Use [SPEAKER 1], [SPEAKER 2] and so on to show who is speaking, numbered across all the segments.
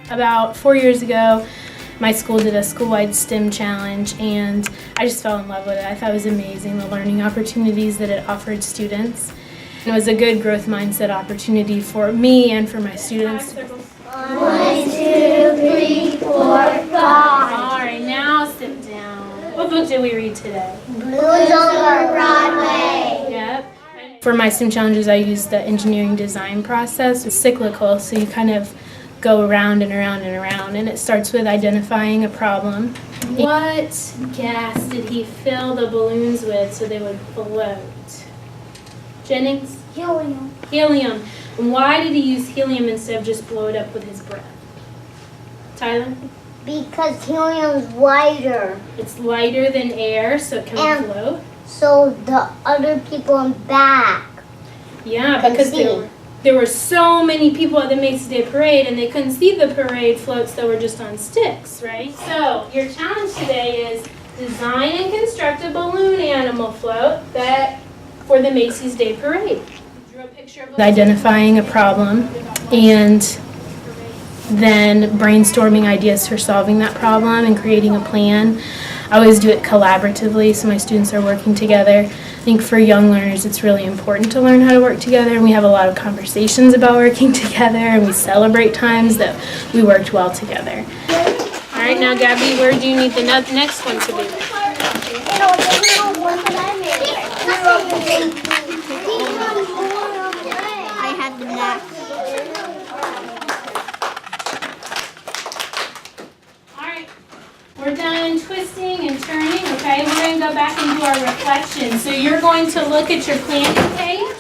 [SPEAKER 1] About 4 years ago, my school did a school-wide STEM challenge, and I just fell in love with it. I thought it was amazing, the learning opportunities that it offered students. It was a good growth mindset opportunity for me and for my students.
[SPEAKER 2] 1, 2, 3, 4, 5.
[SPEAKER 1] All right, now sit down. What book did we read today?
[SPEAKER 2] Blues Over Broadway.
[SPEAKER 1] Yep. For my STEM challenges, I used the engineering design process. It's cyclical, so you kind of go around and around and around, and it starts with identifying a problem. What gas did he fill the balloons with so they would float? Jennings?
[SPEAKER 2] Helium.
[SPEAKER 1] Helium. And why did he use helium instead of just blow it up with his breath? Tyler?
[SPEAKER 2] Because helium's lighter.
[SPEAKER 1] It's lighter than air, so it can float.
[SPEAKER 2] So the other people in back.
[SPEAKER 1] Yeah,
[SPEAKER 2] can
[SPEAKER 1] because
[SPEAKER 2] see.
[SPEAKER 1] There were so many people at the Macy's Day Parade, and they couldn't see the parade floats that were just on sticks, right? So your challenge today is design and construct a balloon animal float that for the Macy's Day Parade. Drew a picture of identifying a problem and then brainstorming ideas for solving that problem and creating a plan. I always do it collaboratively, so my students are working together. I think for young learners, it's really important to learn how to work together, and we have a lot of conversations about working together, and we celebrate times that we worked well together. All right, now Gabby, where do you need the next one to be?
[SPEAKER 2] I have the next.
[SPEAKER 1] We're done twisting and turning, okay? We're going to go back and do our reflection. So you're going to look at your planning page.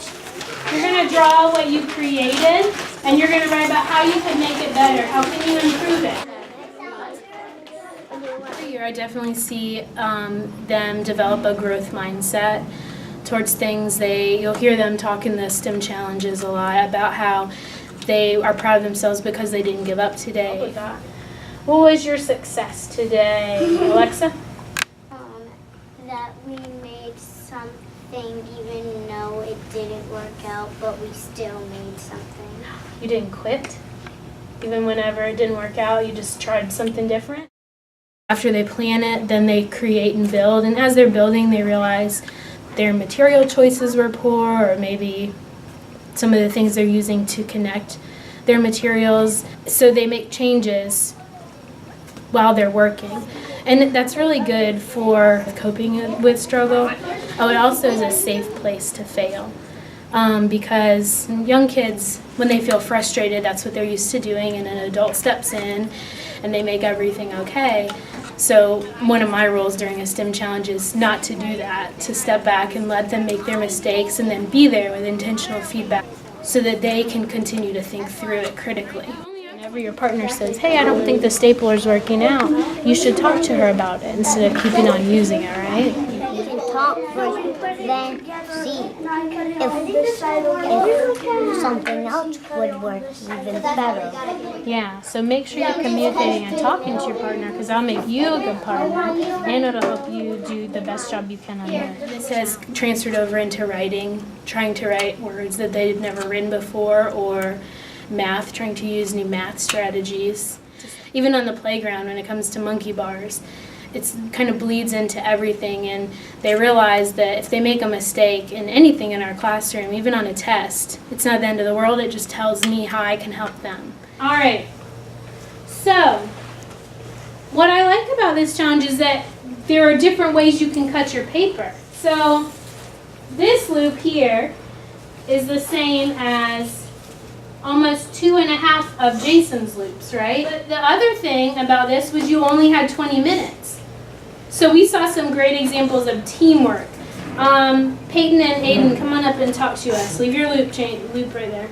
[SPEAKER 1] You're going to draw what you created, and you're going to write about how you can make it better. How can you improve it? Every year I definitely see them develop a growth mindset towards things. You'll hear them talk in the STEM challenges a lot about how they are proud of themselves because they didn't give up today. What was your success today, Alexa?
[SPEAKER 2] That we made something even though it didn't work out, but we still made something.
[SPEAKER 1] You didn't quit? Even whenever it didn't work out, you just tried something different? After they plan it, then they create and build, and as they're building, they realize their material choices were poor, or maybe some of the things they're using to connect their materials, so they make changes while they're working. And that's really good for coping with struggle. Oh, it also is a safe place to fail. Because young kids, when they feel frustrated, that's what they're used to doing, and an adult steps in and they make everything okay. So one of my rules during a STEM challenge is not to do that, to step back and let them make their mistakes and then be there with intentional feedback so that they can continue to think through it critically. Whenever your partner says, hey, I don't think the stapler's working out, you should talk to her about it instead of keeping on using it, right?
[SPEAKER 2] You can talk first, then see if something else would work even better.
[SPEAKER 1] Yeah, so make sure you're communicating and talking to your partner, because that'll make you a good partner and it'll help you do the best job you can on yours. This has transferred over into writing, trying to write words that they've never written before, or math, trying to use new math strategies. Even on the playground, when it comes to monkey bars, it kind of bleeds into everything, and they realize that if they make a mistake in anything in our classroom, even on a test, it's not the end of the world. It just tells me how I can help them. All right, so what I like about this challenge is that there are different ways you can cut your paper. So this loop here is the same as almost 2.5 of Jason's loops, right? But the other thing about this was you only had 20 minutes. So we saw some great examples of teamwork. Peyton and Aiden, come on up and talk to us. Leave your loop right there.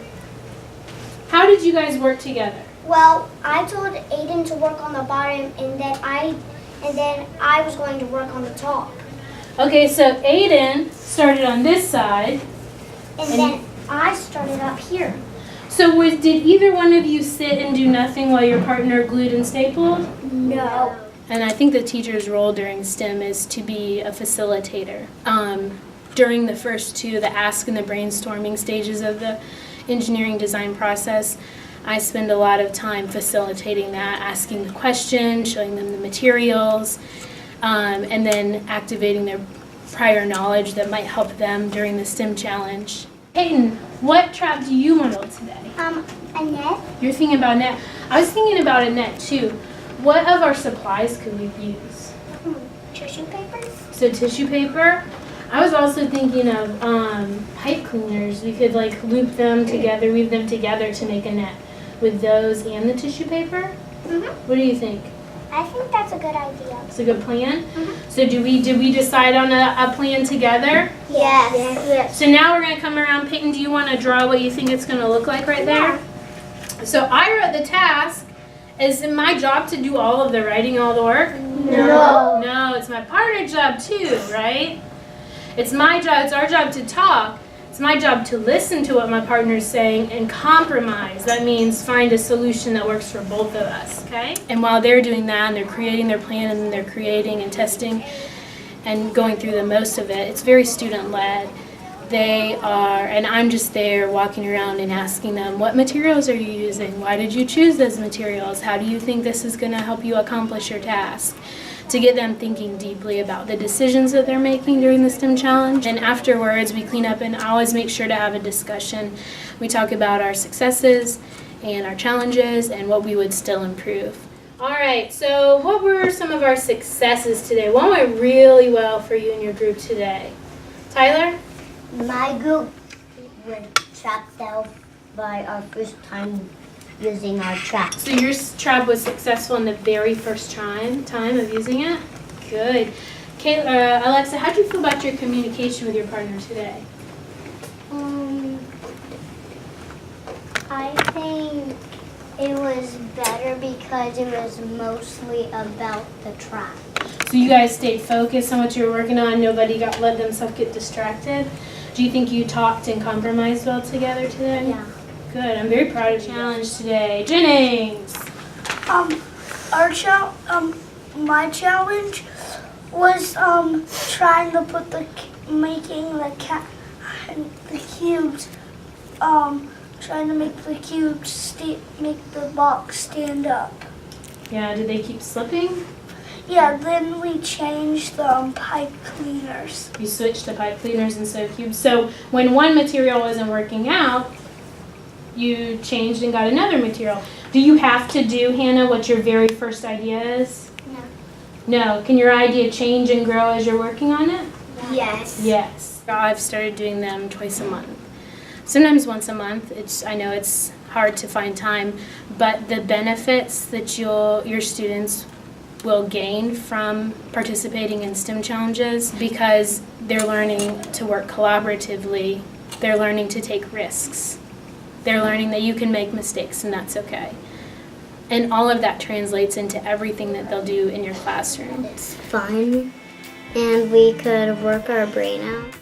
[SPEAKER 1] How did you guys work together?
[SPEAKER 3] Well, I told Aiden to work on the bottom, and then I was going to work on the top.
[SPEAKER 1] Okay, so Aiden started on this side.
[SPEAKER 3] And then I started up here.
[SPEAKER 1] So did either one of you sit and do nothing while your partner glued and stapled?
[SPEAKER 3] No.
[SPEAKER 1] And I think the teacher's role during STEM is to be a facilitator. During the first two, the ask and the brainstorming stages of the engineering design process, I spend a lot of time facilitating that, asking the questions, showing them the materials, and then activating their prior knowledge that might help them during the STEM challenge. Peyton, what trap do you want to build today?
[SPEAKER 3] A net.
[SPEAKER 1] You're thinking about a net. I was thinking about a net too. What of our supplies could we use?
[SPEAKER 3] Tissue paper.
[SPEAKER 1] So tissue paper. I was also thinking of pipe cleaners. We could like loop them together, weave them together to make a net with those and the tissue paper. What do you think?
[SPEAKER 3] I think that's a good idea.
[SPEAKER 1] It's a good plan. So did we decide on a plan together?
[SPEAKER 3] Yes.
[SPEAKER 1] So now we're gonna come around. Peyton, do you want to draw what you think it's gonna look like right there? So I wrote the task. Is it my job to do all of the writing, all the work?
[SPEAKER 3] No.
[SPEAKER 1] No, it's my partner's job too, right? It's my job, it's our job to talk. It's my job to listen to what my partner's saying and compromise. That means find a solution that works for both of us, okay? And while they're doing that and they're creating their plan and then they're creating and testing and going through the most of it, it's very student-led. They are, and I'm just there walking around and asking them, what materials are you using? Why did you choose those materials? How do you think this is going to help you accomplish your task? To get them thinking deeply about the decisions that they're making during the STEM challenge. And afterwards, we clean up and I always make sure to have a discussion. We talk about our successes and our challenges and what we would still improve. All right, so what were some of our successes today? What went really well for you and your group today? Tyler?
[SPEAKER 4] My group went trapped out by our first time using our trap.
[SPEAKER 1] So your trap was successful in the very first time of using it? Good. Kayla, Alexa, how do you feel about your communication with your partner today?
[SPEAKER 2] I think it was better because it was mostly about the trap.
[SPEAKER 1] So you guys stayed focused on what you were working on, nobody let themselves get distracted? Do you think you talked and compromised well together today?
[SPEAKER 2] Yeah.
[SPEAKER 1] Good, I'm very proud of you. Challenge today. Jennings!
[SPEAKER 5] My challenge was trying to put making the cubes, trying to make the cubes make the box stand up.
[SPEAKER 1] Yeah, did they keep slipping?
[SPEAKER 5] Yeah, then we changed the pipe cleaners.
[SPEAKER 1] You switched to pipe cleaners instead of cubes. So when one material wasn't working out, you changed and got another material. Do you have to do, Hannah, what your very first idea is? No. Can your idea change and grow as you're working on it?
[SPEAKER 2] Yes.
[SPEAKER 1] Yes. I've started doing them twice a month. Sometimes once a month. I know it's hard to find time, but the benefits that your students will gain from participating in STEM challenges, because they're learning to work collaboratively, they're learning to take risks. They're learning that you can make mistakes and that's okay. And all of that translates into everything that they'll do in your classroom.
[SPEAKER 2] It's fun, and we could work our brain out.